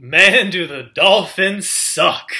Man, do the Dolphins suck.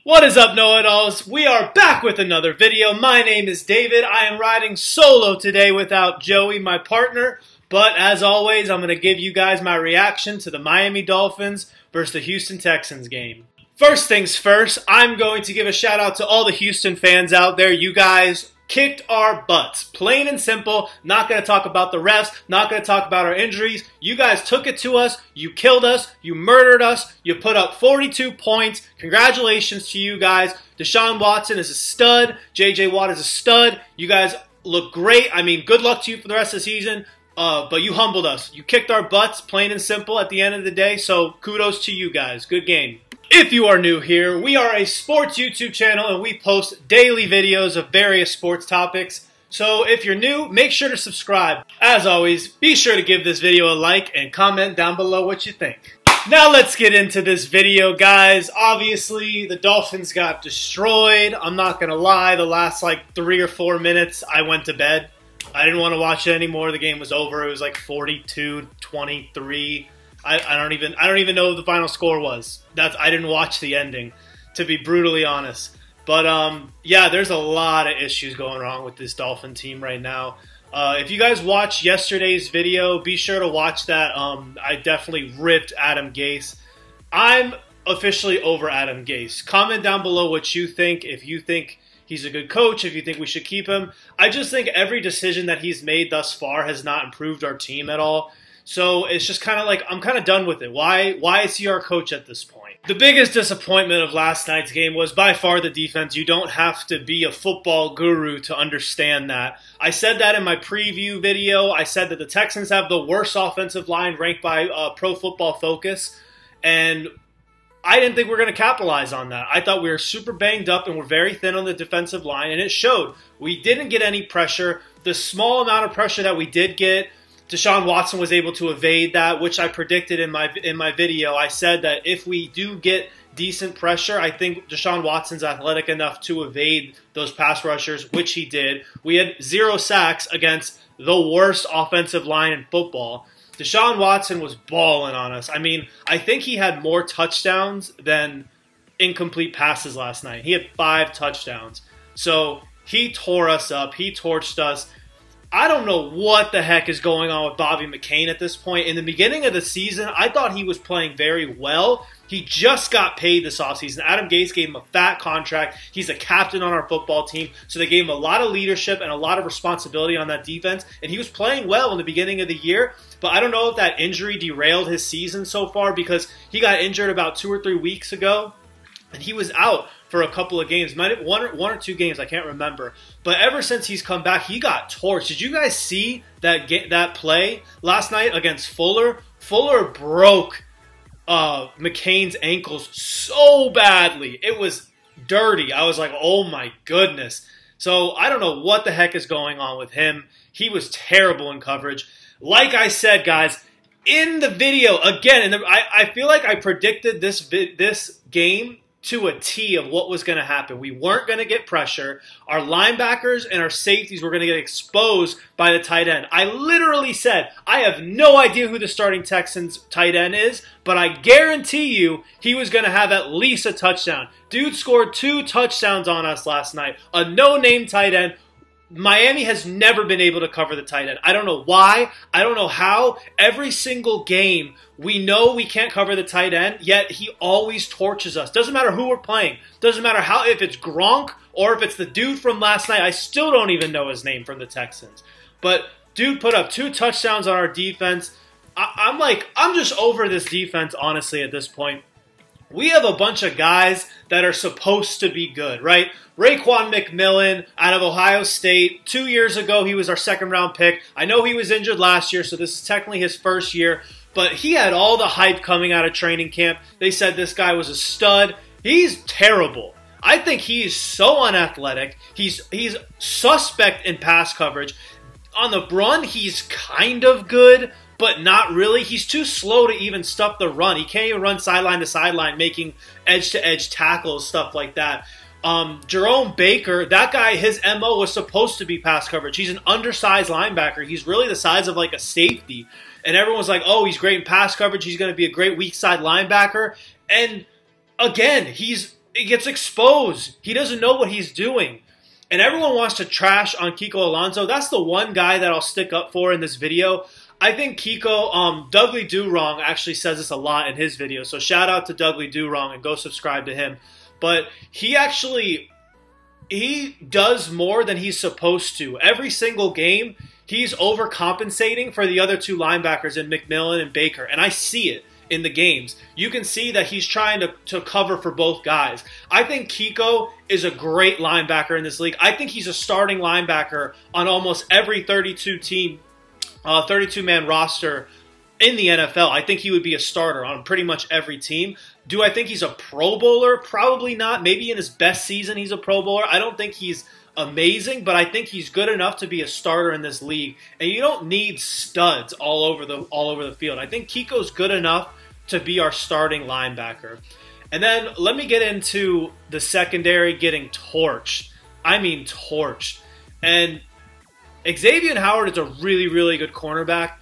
What is up, know-it-alls? We are back with another video. My name is David. I am riding solo today without Joey, my partner. But as always, I'm going to give you guys my reaction to the Miami Dolphins versus the Houston Texans game. First things first, I'm going to give a shout out to all the Houston fans out there. You guys kicked our butts. Plain and simple. Not going to talk about the refs. Not going to talk about our injuries. You guys took it to us. You killed us. You murdered us. You put up 42 points. Congratulations to you guys. Deshaun Watson is a stud. J.J. Watt is a stud. You guys look great. I mean, good luck to you for the rest of the season. But you humbled us. You kicked our butts, plain and simple, at the end of the day. So kudos to you guys. Good game. If you are new here, we are a sports YouTube channel and we post daily videos of various sports topics. So if you're new, make sure to subscribe. As always, be sure to give this video a like and comment down below what you think. Now let's get into this video, guys. Obviously, the Dolphins got destroyed. I'm not going to lie, the last like 3 or 4 minutes, I went to bed. I didn't want to watch it anymore. The game was over. It was like 42-23. I don't even know what the final score was. I didn't watch the ending, to be brutally honest. But yeah, there's a lot of issues going wrong with this Dolphin team right now. If you guys watched yesterday's video, be sure to watch that. I definitely ripped Adam Gase. I'm officially over Adam Gase. Comment down below what you think. If you think he's a good coach, if you think we should keep him. I just think every decision that he's made thus far has not improved our team at all. So it's just kind of like, I'm kind of done with it. Why is he our coach at this point? The biggest disappointment of last night's game was by far the defense. You don't have to be a football guru to understand that. I said that in my preview video. I said that the Texans have the worst offensive line ranked by Pro Football Focus. And I didn't think we were going to capitalize on that. I thought we were super banged up and we're very thin on the defensive line, and it showed. We didn't get any pressure. The small amount of pressure that we did get, Deshaun Watson was able to evade that, which I predicted in my video. I said that if we do get decent pressure, I think Deshaun Watson's athletic enough to evade those pass rushers, which he did. We had 0 sacks against the worst offensive line in football. Deshaun Watson was balling on us. I mean, I think he had more touchdowns than incomplete passes last night. He had 5 touchdowns. So he tore us up. He torched us. I don't know what the heck is going on with Bobby McCain at this point. In the beginning of the season, I thought he was playing very well. He just got paid this offseason. Adam Gase gave him a fat contract. He's a captain on our football team, so they gave him a lot of leadership and a lot of responsibility on that defense, and he was playing well in the beginning of the year, but I don't know if that injury derailed his season so far because he got injured about 2 or 3 weeks ago, and he was out for a couple of games, one or 2 games, I can't remember. But ever since he's come back, he got torched. Did you guys see that play last night against Fuller? Fuller broke McCain's ankles so badly. It was dirty. I was like, oh my goodness. So I don't know what the heck is going on with him. He was terrible in coverage. Like I said, guys, in the video, again, I feel like I predicted this game to a T of what was going to happen. We weren't going to get pressure. Our linebackers and our safeties were going to get exposed by the tight end. I literally said, I have no idea who the starting Texans tight end is, but I guarantee you he was going to have at least a touchdown. Dude scored 2 touchdowns on us last night. A no-name tight end. Miami has never been able to cover the tight end. I don't know why. I don't know how. Every single game, we know we can't cover the tight end, yet he always torches us. Doesn't matter who we're playing. Doesn't matter if it's Gronk or if it's the dude from last night. I still don't even know his name from the Texans. But dude put up 2 touchdowns on our defense. I'm just over this defense, honestly, at this point. We have a bunch of guys that are supposed to be good, right? Raekwon McMillan out of Ohio State. 2 years ago, he was our 2nd-round pick. I know he was injured last year, so this is technically his first year. But he had all the hype coming out of training camp. They said this guy was a stud. He's terrible. I think he's so unathletic. He's suspect in pass coverage. On the run, he's kind of good. but not really. He's too slow to even stuff the run. He can't even run sideline to sideline, making edge-to-edge tackles, stuff like that. Jerome Baker, that guy, his MO was supposed to be pass coverage. He's an undersized linebacker. He's really the size of like a safety. And everyone's like, oh, he's great in pass coverage. He's going to be a great weak side linebacker. And again, he gets exposed. He doesn't know what he's doing. And everyone wants to trash on Kiko Alonso. That's the one guy that I'll stick up for in this video. I think Kiko, Dougly Do Wrong actually says this a lot in his video. So shout out to Dougly Do Wrong and go subscribe to him. But he does more than he's supposed to. Every single game, he's overcompensating for the other two linebackers in McMillan and Baker. And I see it in the games. You can see that he's trying to cover for both guys. I think Kiko is a great linebacker in this league. I think he's a starting linebacker on almost every 32-man roster in the NFL. I think he would be a starter on pretty much every team. Do I think he's a Pro Bowler? Probably not. Maybe in his best season he's a Pro Bowler. I don't think he's amazing, but I think he's good enough to be a starter in this league. And you don't need studs all over the field. I think Kiko's good enough to be our starting linebacker. And then let me get into the secondary getting torched. I mean torched. And Xavier Howard is a really, really good cornerback.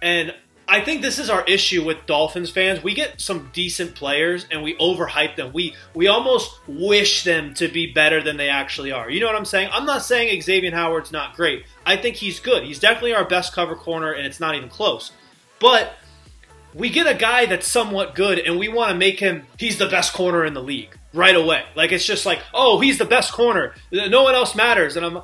And I think this is our issue with Dolphins fans. We get some decent players and we overhype them. We almost wish them to be better than they actually are. You know what I'm saying? I'm not saying Xavier Howard's not great. I think he's good. He's definitely our best cover corner, and it's not even close. But we get a guy that's somewhat good, and we want to make him, he's the best corner in the league right away. Like, it's just like, oh, he's the best corner. No one else matters. And I'm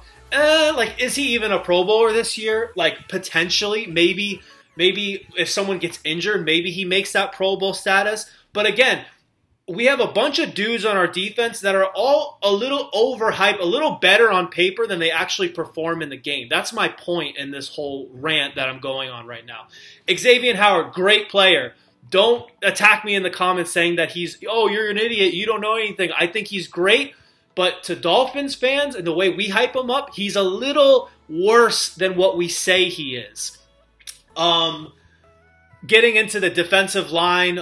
like, is he even a Pro Bowler this year? Like, potentially, maybe if someone gets injured, maybe he makes that Pro Bowl status. But again, we have a bunch of dudes on our defense that are all a little overhyped, a little better on paper than they actually perform in the game. That's my point in this whole rant that I'm going on right now. Xavier Howard, great player. Don't attack me in the comments saying that oh, you're an idiot, you don't know anything. I think he's great, but to Dolphins fans and the way we hype him up, he's a little worse than what we say he is. Getting into the defensive line,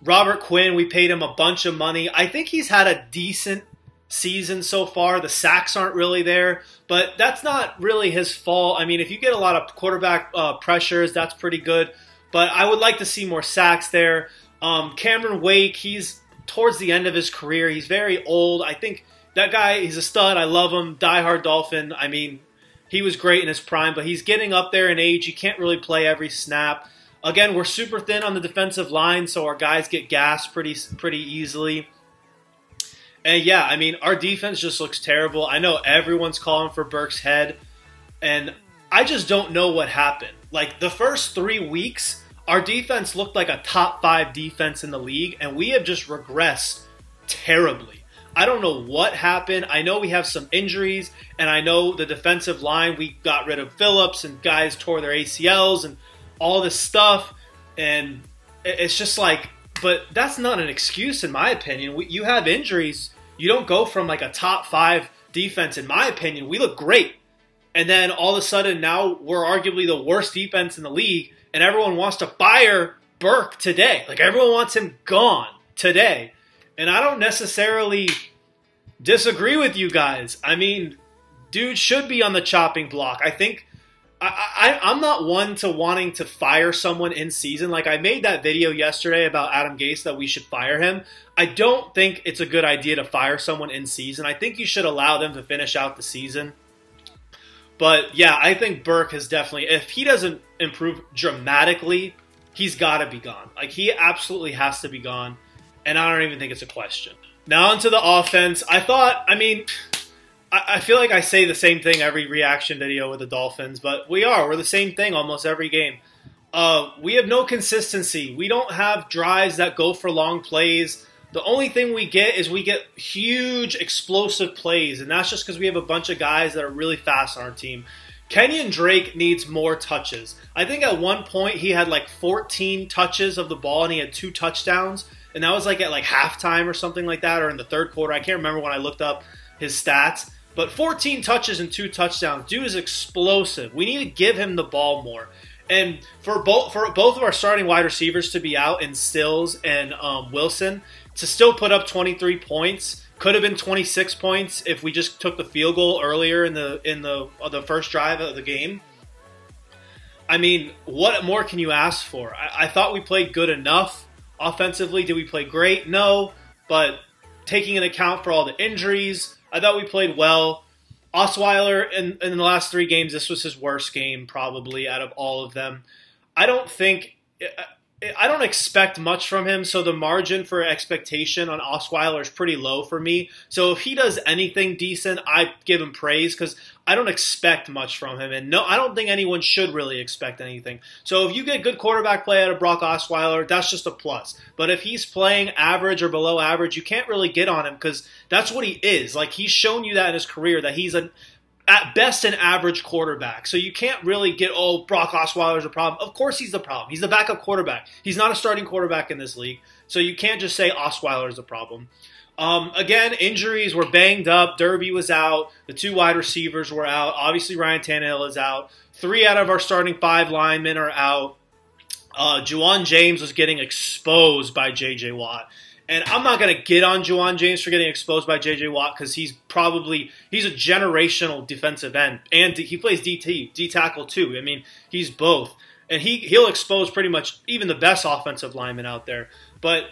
Robert Quinn, we paid him a bunch of money. I think he's had a decent season so far. The sacks aren't really there, but that's not really his fault. I mean, if you get a lot of quarterback pressures, that's pretty good, but I would like to see more sacks there. Cameron Wake, he's towards the end of his career. He's very old. I think that guy, he's a stud. I love him. Diehard Dolphin. I mean, he was great in his prime, but he's getting up there in age. He can't really play every snap. Again, we're super thin on the defensive line, so our guys get gassed pretty easily. And yeah, I mean, our defense just looks terrible. I know everyone's calling for Burke's head, and I just don't know what happened. Like, the first 3 weeks, our defense looked like a top 5 defense in the league, and we have just regressed terribly. I don't know what happened. I know we have some injuries, and I know the defensive line, we got rid of Phillips, and guys tore their ACLs, and all this stuff, and it's just like, but that's not an excuse in my opinion. You have injuries. You don't go from like a top 5 defense, in my opinion. We look great. And then all of a sudden now we're arguably the worst defense in the league, and everyone wants to fire Burke today. Like, everyone wants him gone today. And I don't necessarily disagree with you guys. I mean, dude should be on the chopping block. I think I'm not one to wanting to fire someone in season. Like, I made that video yesterday about Adam Gase that we should fire him. I don't think it's a good idea to fire someone in season. I think you should allow them to finish out the season. But yeah, I think Burke has definitely, if he doesn't improve dramatically, he's got to be gone. Like, he absolutely has to be gone. And I don't even think it's a question. Now onto the offense. I feel like I say the same thing every reaction video with the Dolphins, but we're the same thing almost every game. We have no consistency. We don't have drives that go for long plays. The only thing we get is we get huge explosive plays, and that's just because we have a bunch of guys that are really fast on our team. Kenyon Drake needs more touches. I think at one point he had like 14 touches of the ball and he had 2 touchdowns, and that was like at like halftime or something like that, or in the third quarter. I can't remember when I looked up his stats. But 14 touches and 2 touchdowns. Dude is explosive. We need to give him the ball more. And for both of our starting wide receivers to be out, in Stills and Wilson, to still put up 23 points, could have been 26 points if we just took the field goal earlier in the first drive of the game. I mean, what more can you ask for? I thought we played good enough offensively. Did we play great? No, but taking into account for all the injuries, I thought we played well. Osweiler, in the last 3 games, this was his worst game probably out of all of them. I don't expect much from him, so the margin for expectation on Osweiler is pretty low for me. So if he does anything decent, I give him praise because I don't expect much from him. And no, I don't think anyone should really expect anything. So if you get good quarterback play out of Brock Osweiler, that's just a plus. But if he's playing average or below average, you can't really get on him because that's what he is. Like, he's shown you that in his career, that he's at best an average quarterback. So you can't really get, oh, Brock Osweiler's a problem. Of course he's the problem. He's the backup quarterback. He's not a starting quarterback in this league. So you can't just say Osweiler's a problem. Again, injuries were banged up. Derby was out. The 2 wide receivers were out. Obviously, Ryan Tannehill is out. 3 out of our starting 5 linemen are out. Juwan James was getting exposed by J.J. Watt. And I'm not going to get on Juwan James for getting exposed by J.J. Watt because he's a generational defensive end. And he plays D tackle too. I mean, he's both. And he'll expose pretty much even the best offensive lineman out there. But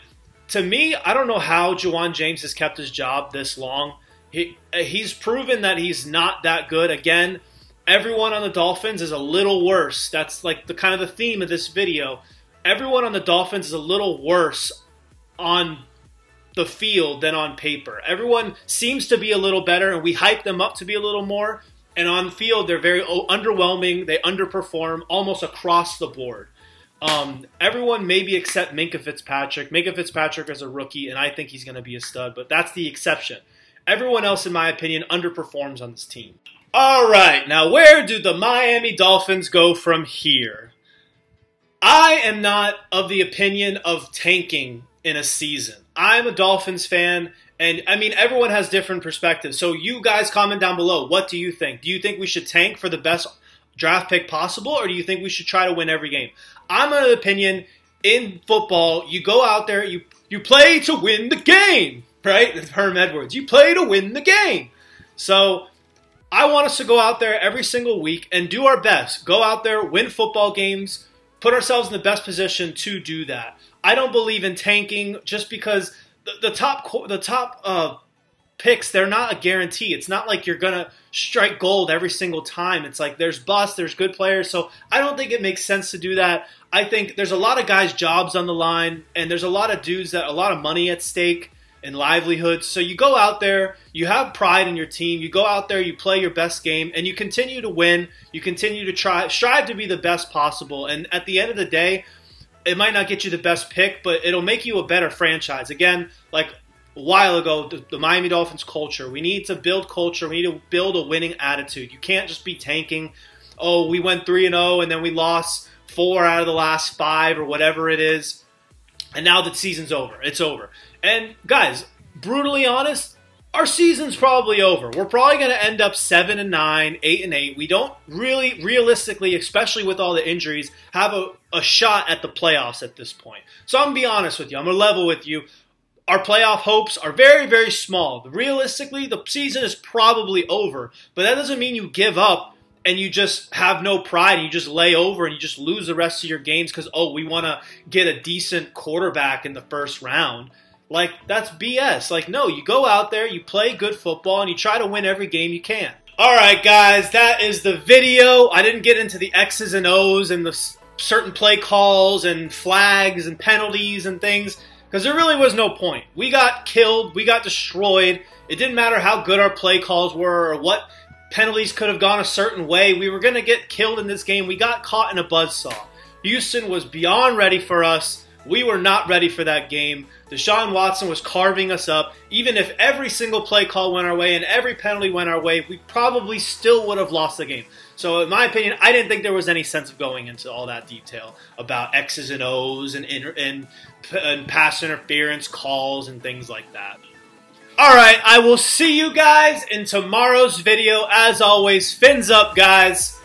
to me, I don't know how Juwan James has kept his job this long. He's proven that he's not that good. Again, everyone on the Dolphins is a little worse. That's like the kind of the theme of this video. Everyone on the Dolphins is a little worse on the field than on paper. Everyone seems to be a little better, and we hype them up to be a little more. And on the field, they're very underwhelming. They underperform almost across the board. Everyone maybe except Minkah Fitzpatrick. Minkah Fitzpatrick is a rookie, and I think he's going to be a stud, but that's the exception. Everyone else, in my opinion, underperforms on this team. All right, now where do the Miami Dolphins go from here? I am not of the opinion of tanking in a season. I'm a Dolphins fan, and I mean, everyone has different perspectives. So you guys comment down below. What do you think? Do you think we should tank for the best draft pick possible, or do you think we should try to win every game? I'm of the opinion, in football, you go out there, you play to win the game, right? Herm Edwards, you play to win the game. So I want us to go out there every single week and do our best. Go out there, win football games, put ourselves in the best position to do that. I don't believe in tanking just because the top picks, they're not a guarantee. It's not like you're going to strike gold every single time. It's like there's busts, there's good players. So I don't think it makes sense to do that. I think there's a lot of guys' jobs on the line, and there's a lot of dudes that a lot of money at stake and livelihoods. So you go out there, you have pride in your team, you go out there, you play your best game, and you continue to win. You continue to strive to be the best possible. And at the end of the day, it might not get you the best pick, but it'll make you a better franchise. Again, like a while ago, the Miami Dolphins culture. We need to build culture. We need to build a winning attitude. You can't just be tanking. Oh, we went 3-0 and then we lost 4 out of the last 5 or whatever it is. And now the season's over. It's over. And guys, brutally honest, our season's probably over. We're probably going to end up 7-9, 8-8. We don't really, realistically, especially with all the injuries, have a shot at the playoffs at this point. So I'm going to be honest with you. I'm going to level with you. Our playoff hopes are very, very small. Realistically, the season is probably over. But that doesn't mean you give up and you just have no pride and you just lay over and you just lose the rest of your games because, oh, we want to get a decent quarterback in the first round. Like, that's BS. Like, no, you go out there, you play good football, and you try to win every game you can. All right, guys, that is the video. I didn't get into the X's and O's and the certain play calls and flags and penalties and things because there really was no point. We got killed. We got destroyed. It didn't matter how good our play calls were or what penalties could have gone a certain way. We were going to get killed in this game. We got caught in a buzzsaw. Houston was beyond ready for us. We were not ready for that game. Deshaun Watson was carving us up. Even if every single play call went our way and every penalty went our way, we probably still would have lost the game. So in my opinion, I didn't think there was any sense of going into all that detail about X's and O's and pass interference calls and things like that. All right, I will see you guys in tomorrow's video. As always, fins up, guys.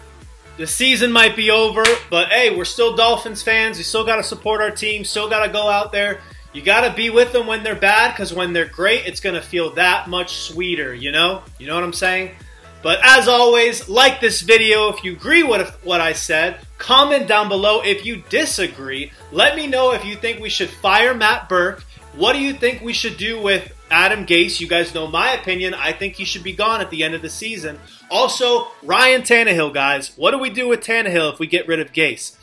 The season might be over, but hey, we're still Dolphins fans. We still got to support our team. Still got to go out there. You got to be with them when they're bad, because when they're great, it's going to feel that much sweeter, you know? You know what I'm saying? But as always, like this video if you agree with what I said. Comment down below if you disagree. Let me know if you think we should fire Matt Burke. What do you think we should do with Adam Gase? You guys know my opinion. I think he should be gone at the end of the season. Also, Ryan Tannehill, guys. What do we do with Tannehill if we get rid of Gase?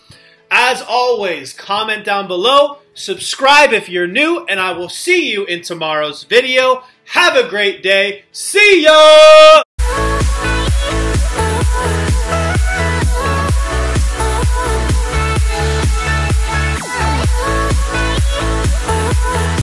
As always, comment down below. Subscribe if you're new, and I will see you in tomorrow's video. Have a great day. See ya!